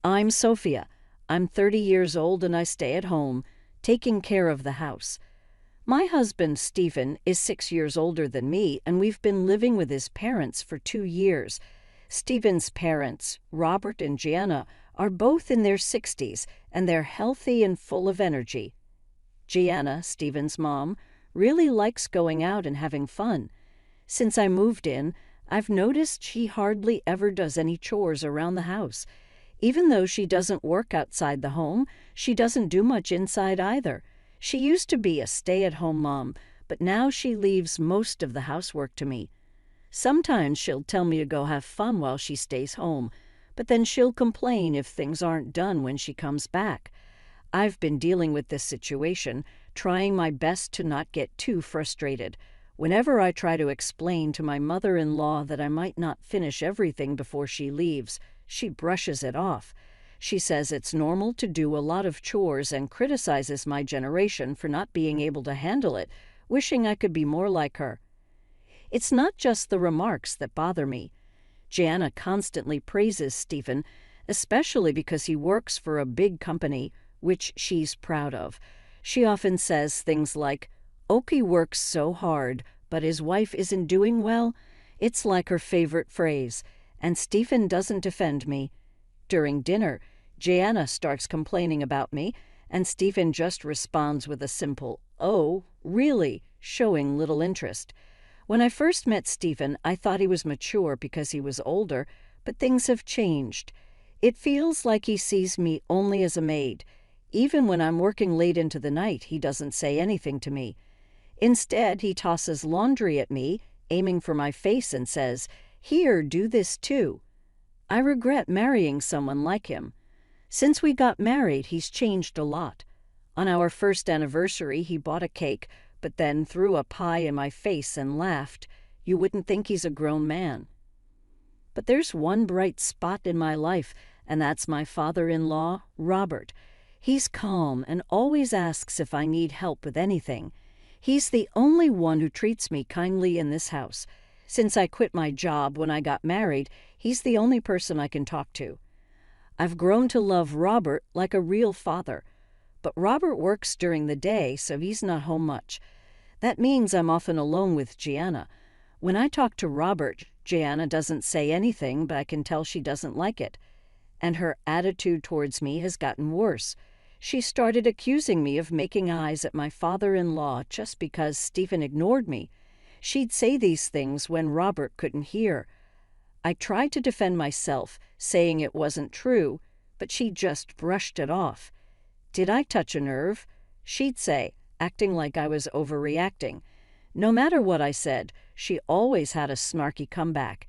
I'm Sophia. I'm 30 years old and I stay at home, taking care of the house. My husband, Stephen, is 6 years older than me, and we've been living with his parents for 2 years. Stephen's parents, Robert and Gianna, are both in their 60s, and they're healthy and full of energy. Gianna, Stephen's mom, really likes going out and having fun. Since I moved in, I've noticed she hardly ever does any chores around the house. Even though she doesn't work outside the home, she doesn't do much inside either. She used to be a stay-at-home mom, but now she leaves most of the housework to me. Sometimes she'll tell me to go have fun while she stays home, but then she'll complain if things aren't done when she comes back. I've been dealing with this situation, trying my best to not get too frustrated. Whenever I try to explain to my mother-in-law that I might not finish everything before she leaves, she brushes it off. She says it's normal to do a lot of chores and criticizes my generation for not being able to handle it, wishing I could be more like her. It's not just the remarks that bother me. Gianna constantly praises Stephen, especially because he works for a big company, which she's proud of. She often says things like, "Oki works so hard, but his wife isn't doing well." It's like her favorite phrase, and Stephen doesn't defend me. During dinner, Gianna starts complaining about me, and Stephen just responds with a simple, "Oh, really?" showing little interest. When I first met Stephen, I thought he was mature because he was older, but things have changed. It feels like he sees me only as a maid. Even when I'm working late into the night, he doesn't say anything to me. Instead, he tosses laundry at me, aiming for my face, and says, "Here, do this too." I regret marrying someone like him. Since we got married, he's changed a lot. On our first anniversary, he bought a cake, but then threw a pie in my face and laughed. You wouldn't think he's a grown man. But there's one bright spot in my life, and that's my father-in-law, Robert. He's calm and always asks if I need help with anything. He's the only one who treats me kindly in this house. Since I quit my job when I got married, he's the only person I can talk to. I've grown to love Robert like a real father. But Robert works during the day, so he's not home much. That means I'm often alone with Gianna. When I talk to Robert, Gianna doesn't say anything, but I can tell she doesn't like it. And her attitude towards me has gotten worse. She started accusing me of making eyes at my father-in-law just because Stephen ignored me. She'd say these things when Robert couldn't hear. I tried to defend myself, saying it wasn't true, but she just brushed it off. Did I touch a nerve? She'd say, acting like I was overreacting. No matter what I said, she always had a snarky comeback.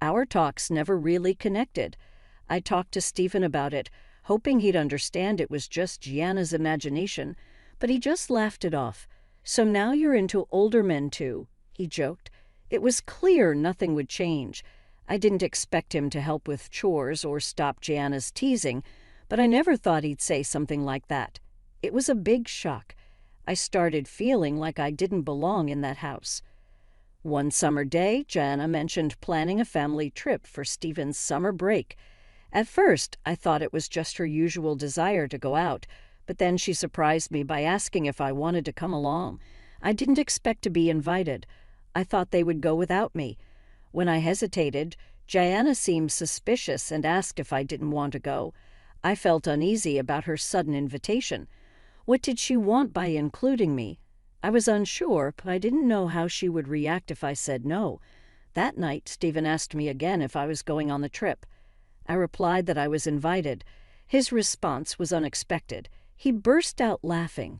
Our talks never really connected. I talked to Stephen about it, hoping he'd understand it was just Gianna's imagination, but he just laughed it off. "So now you're into older men too," he joked. It was clear nothing would change. I didn't expect him to help with chores or stop Gianna's teasing, but I never thought he'd say something like that. It was a big shock. I started feeling like I didn't belong in that house. One summer day, Gianna mentioned planning a family trip for Stephen's summer break. At first, I thought it was just her usual desire to go out, but then she surprised me by asking if I wanted to come along. I didn't expect to be invited. I thought they would go without me. When I hesitated, Gianna seemed suspicious and asked if I didn't want to go. I felt uneasy about her sudden invitation. What did she want by including me? I was unsure, but I didn't know how she would react if I said no. That night, Stephen asked me again if I was going on the trip. I replied that I was invited. His response was unexpected. He burst out laughing.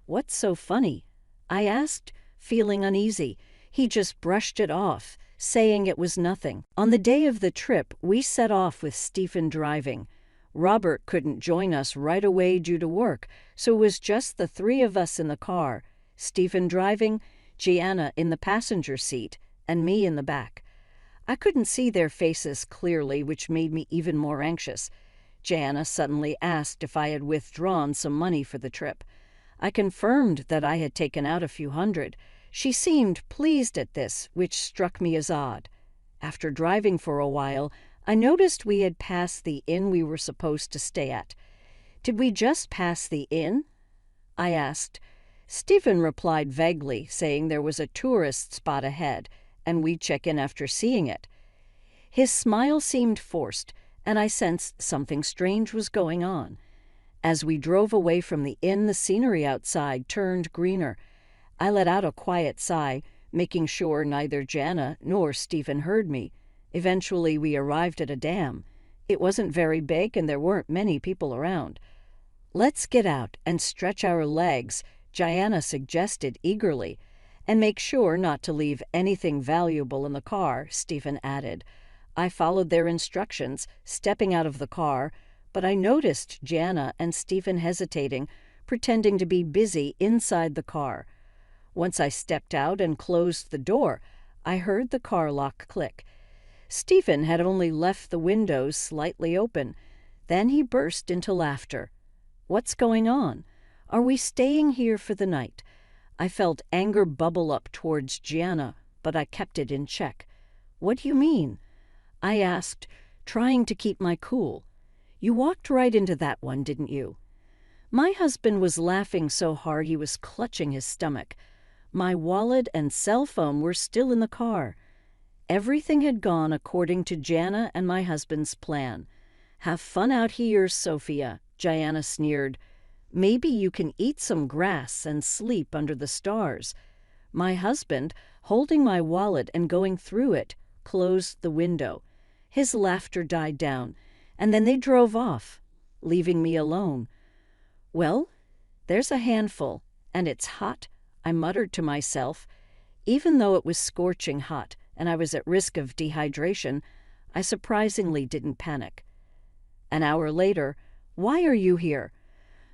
"What's so funny?" I asked, feeling uneasy. He just brushed it off, saying it was nothing. On the day of the trip, we set off with Stephen driving. Robert couldn't join us right away due to work, so it was just the three of us in the car, Stephen driving, Gianna in the passenger seat, and me in the back. I couldn't see their faces clearly, which made me even more anxious. Gianna suddenly asked if I had withdrawn some money for the trip. I confirmed that I had taken out a few hundred. She seemed pleased at this, which struck me as odd. After driving for a while, I noticed we had passed the inn we were supposed to stay at. Did we just pass the inn? I asked. Stephen replied vaguely, saying there was a tourist spot ahead, and we'd check in after seeing it. His smile seemed forced, and I sensed something strange was going on. As we drove away from the inn, the scenery outside turned greener. I let out a quiet sigh, making sure neither Jana nor Stephen heard me. Eventually, we arrived at a dam. It wasn't very big, and there weren't many people around. "Let's get out and stretch our legs," Jana suggested eagerly. "And make sure not to leave anything valuable in the car," Stephen added. I followed their instructions, stepping out of the car, but I noticed Jana and Stephen hesitating, pretending to be busy inside the car. Once I stepped out and closed the door, I heard the car lock click. Stephen had only left the windows slightly open. Then he burst into laughter. "What's going on? Are we staying here for the night?" I felt anger bubble up towards Gianna, but I kept it in check. "What do you mean?" I asked, trying to keep my cool. "You walked right into that one, didn't you?" My husband was laughing so hard he was clutching his stomach. My wallet and cell phone were still in the car. Everything had gone according to Jana and my husband's plan. "Have fun out here, Sophia," Jana sneered. "Maybe you can eat some grass and sleep under the stars." My husband, holding my wallet and going through it, closed the window. His laughter died down, and then they drove off, leaving me alone. "Well, there's a handful, and it's hot," I muttered to myself. Even though it was scorching hot and I was at risk of dehydration, I surprisingly didn't panic. An hour later, "Why are you here?"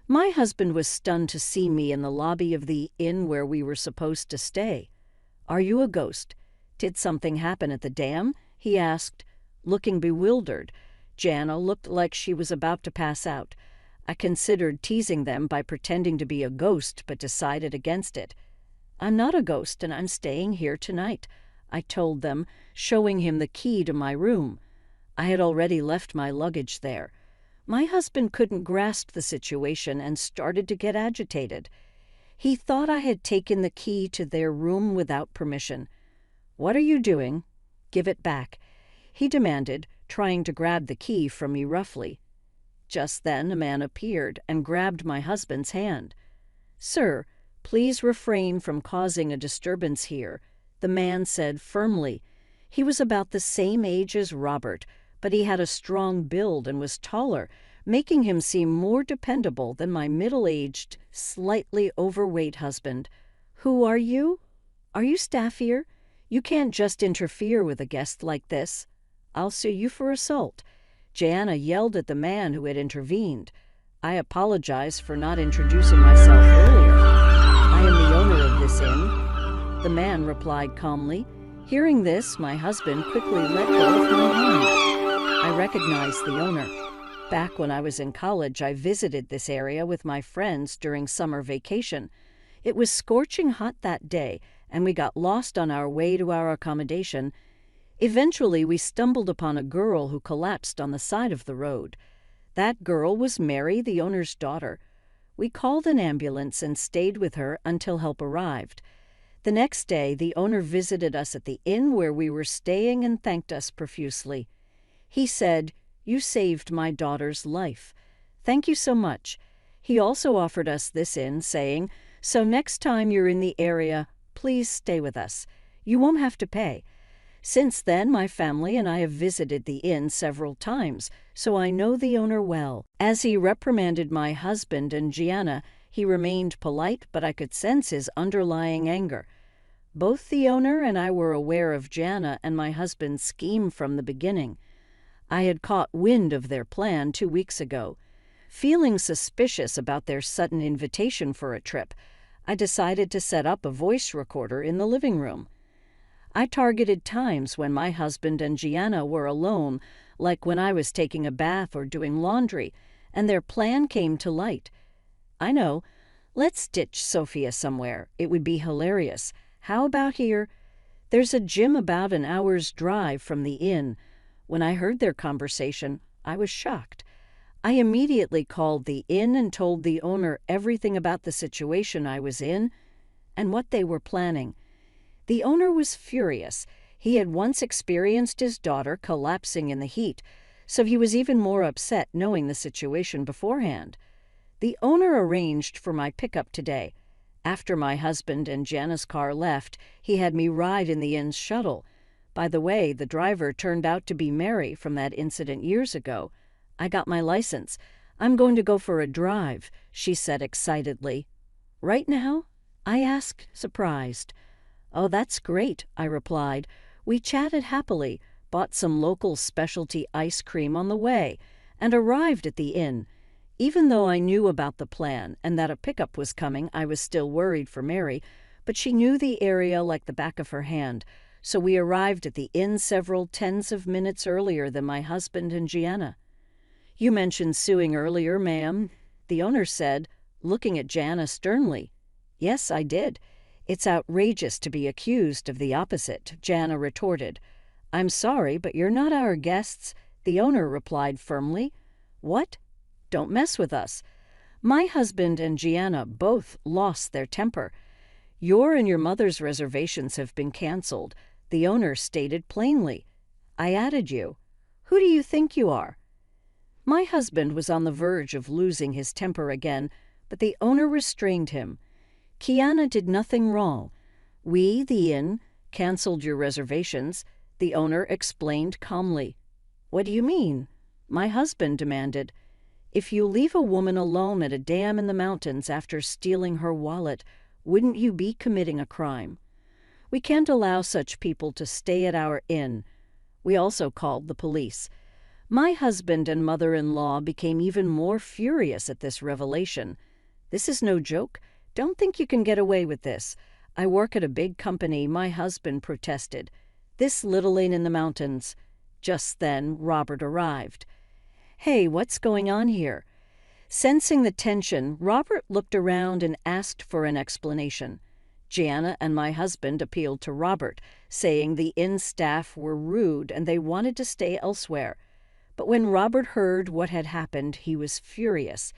My husband was stunned to see me in the lobby of the inn where we were supposed to stay. "Are you a ghost? Did something happen at the dam?" he asked, looking bewildered. Jana looked like she was about to pass out. I considered teasing them by pretending to be a ghost, but decided against it. "I'm not a ghost, and I'm staying here tonight," I told them, showing him the key to my room. I had already left my luggage there. My husband couldn't grasp the situation and started to get agitated. He thought I had taken the key to their room without permission. "What are you doing? Give it back," he demanded, trying to grab the key from me roughly. Just then a man appeared and grabbed my husband's hand. "Sir, please refrain from causing a disturbance here," the man said firmly. He was about the same age as Robert, but he had a strong build and was taller, making him seem more dependable than my middle-aged, slightly overweight husband. "Who are you? Are you staff here? You can't just interfere with a guest like this. I'll sue you for assault." Jana yelled at the man who had intervened. I apologized for not introducing myself earlier. "I am the owner of this inn," the man replied calmly. Hearing this, my husband quickly let go of my hand. I recognized the owner. Back when I was in college, I visited this area with my friends during summer vacation. It was scorching hot that day, and we got lost on our way to our accommodation. Eventually, we stumbled upon a girl who collapsed on the side of the road. That girl was Mary, the owner's daughter. We called an ambulance and stayed with her until help arrived. The next day, the owner visited us at the inn where we were staying and thanked us profusely. He said, "You saved my daughter's life. Thank you so much." He also offered us this inn, saying, "So next time you're in the area, please stay with us. You won't have to pay." Since then, my family and I have visited the inn several times, so I know the owner well. As he reprimanded my husband and Gianna, he remained polite, but I could sense his underlying anger. Both the owner and I were aware of Gianna and my husband's scheme from the beginning. I had caught wind of their plan 2 weeks ago. Feeling suspicious about their sudden invitation for a trip, I decided to set up a voice recorder in the living room. I targeted times when my husband and Gianna were alone, like when I was taking a bath or doing laundry, and their plan came to light. "I know. Let's ditch Sophia somewhere. It would be hilarious. How about here? There's a gym about an hour's drive from the inn. When I heard their conversation, I was shocked. I immediately called the inn and told the owner everything about the situation I was in and what they were planning. The owner was furious. He had once experienced his daughter collapsing in the heat, so he was even more upset knowing the situation beforehand. The owner arranged for my pickup today. After my husband and Jana's car left, he had me ride in the inn's shuttle. By the way, the driver turned out to be Mary from that incident years ago. I got my license. I'm going to go for a drive, she said excitedly. Right now? I asked, surprised. Oh, that's great, I replied. We chatted happily, bought some local specialty ice cream on the way, and arrived at the inn. Even though I knew about the plan and that a pickup was coming, I was still worried for Mary, but she knew the area like the back of her hand, so we arrived at the inn several tens of minutes earlier than my husband and Gianna. You mentioned suing earlier, ma'am, the owner said, looking at Jana sternly. Yes, I did. It's outrageous to be accused of the opposite, Jana retorted. I'm sorry, but you're not our guests, the owner replied firmly. What? Don't mess with us. My husband and Gianna both lost their temper. Your and your mother's reservations have been canceled, the owner stated plainly. I added you. Who do you think you are? My husband was on the verge of losing his temper again, but the owner restrained him. Kiana did nothing wrong. We, the inn, canceled your reservations, the owner explained calmly. What do you mean? My husband demanded. If you leave a woman alone at a dam in the mountains after stealing her wallet, wouldn't you be committing a crime? We can't allow such people to stay at our inn. We also called the police. My husband and mother-in-law became even more furious at this revelation. This is no joke. Don't think you can get away with this. I work at a big company, my husband protested. This little inn in the mountains. Just then, Robert arrived. Hey, what's going on here? Sensing the tension, Robert looked around and asked for an explanation. Jana and my husband appealed to Robert, saying the inn staff were rude and they wanted to stay elsewhere. But when Robert heard what had happened, he was furious.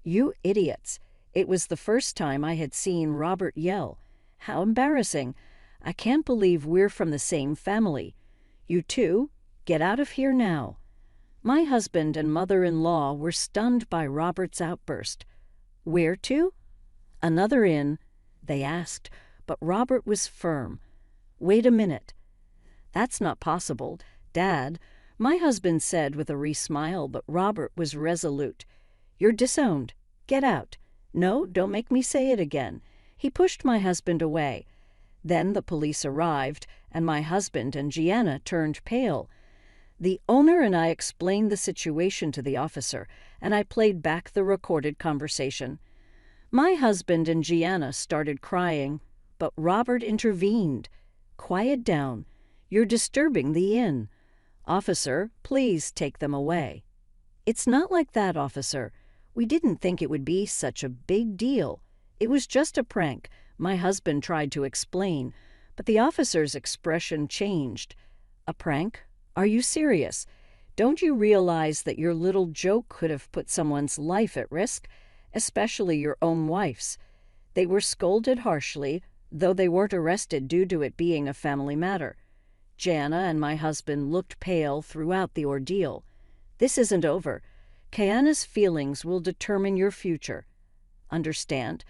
You idiots! It was the first time I had seen Robert yell. How embarrassing! I can't believe we're from the same family. You two, get out of here now. My husband and mother-in-law were stunned by Robert's outburst. Where to? Another inn, they asked, but Robert was firm. Wait a minute. That's not possible, Dad, my husband said with a wry smile, but Robert was resolute. You're disowned. Get out. No, don't make me say it again. He pushed my husband away. Then the police arrived, and my husband and Gianna turned pale. The owner and I explained the situation to the officer, and I played back the recorded conversation. My husband and Gianna started crying, but Robert intervened. Quiet down. You're disturbing the inn. Officer, please take them away. It's not like that, officer. We didn't think it would be such a big deal. It was just a prank, my husband tried to explain, but the officer's expression changed. A prank? Are you serious? Don't you realize that your little joke could have put someone's life at risk, especially your own wife's? They were scolded harshly, though they weren't arrested due to it being a family matter. Jana and my husband looked pale throughout the ordeal. This isn't over. Kiana's feelings will determine your future. Understand?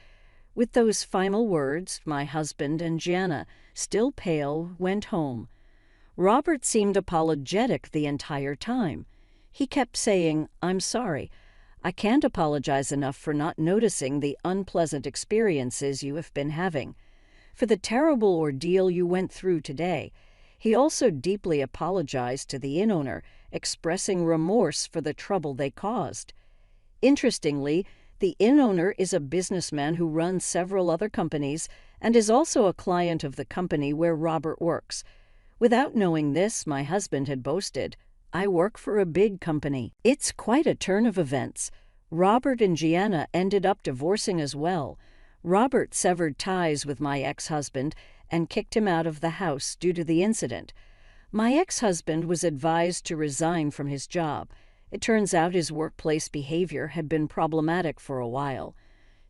With those final words, my husband and Jana, still pale, went home. Robert seemed apologetic the entire time. He kept saying, I'm sorry. I can't apologize enough for not noticing the unpleasant experiences you have been having, for the terrible ordeal you went through today. He also deeply apologized to the inn owner, expressing remorse for the trouble they caused. Interestingly, the inn owner is a businessman who runs several other companies and is also a client of the company where Robert works. Without knowing this, my husband had boasted, I work for a big company. It's quite a turn of events. Robert and Gianna ended up divorcing as well. Robert severed ties with my ex-husband and kicked him out of the house due to the incident. My ex-husband was advised to resign from his job. It turns out his workplace behavior had been problematic for a while.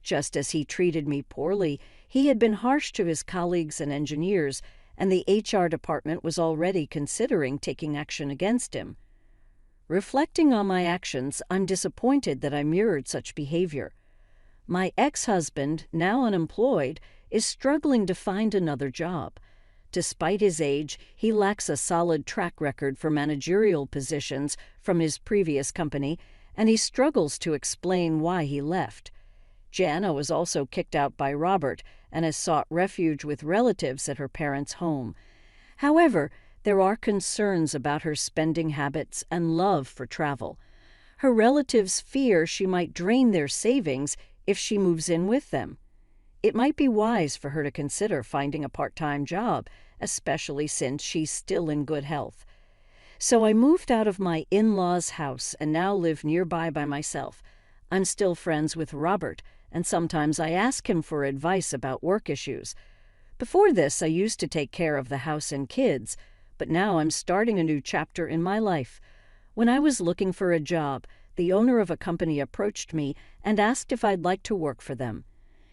Just as he treated me poorly, he had been harsh to his colleagues and engineers, and the HR department was already considering taking action against him. Reflecting on my actions, I'm disappointed that I mirrored such behavior. My ex-husband, now unemployed, is struggling to find another job. Despite his age, he lacks a solid track record for managerial positions from his previous company, and he struggles to explain why he left. Jana was also kicked out by Robert and has sought refuge with relatives at her parents' home. However, there are concerns about her spending habits and love for travel. Her relatives fear she might drain their savings if she moves in with them. It might be wise for her to consider finding a part-time job, especially since she's still in good health. So I moved out of my in-laws' house and now live nearby by myself. I'm still friends with Robert, and sometimes I ask him for advice about work issues. Before this, I used to take care of the house and kids, but now I'm starting a new chapter in my life. When I was looking for a job, the owner of a company approached me and asked if I'd like to work for them.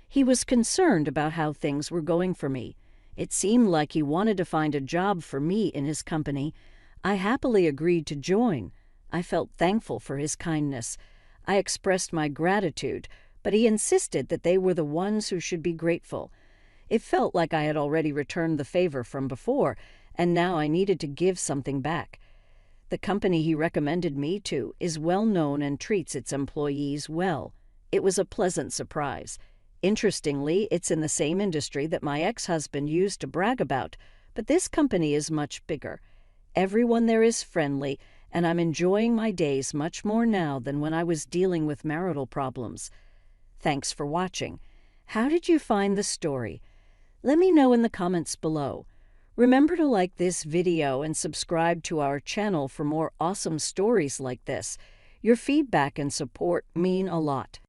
He was concerned about how things were going for me. It seemed like he wanted to find a job for me in his company. I happily agreed to join. I felt thankful for his kindness. I expressed my gratitude, but he insisted that they were the ones who should be grateful. It felt like I had already returned the favor from before, and now I needed to give something back. The company he recommended me to is well known and treats its employees well. It was a pleasant surprise. Interestingly, it's in the same industry that my ex-husband used to brag about, but this company is much bigger. Everyone there is friendly, and I'm enjoying my days much more now than when I was dealing with marital problems. Thanks for watching. How did you find the story? Let me know in the comments below. Remember to like this video and subscribe to our channel for more awesome stories like this. Your feedback and support mean a lot.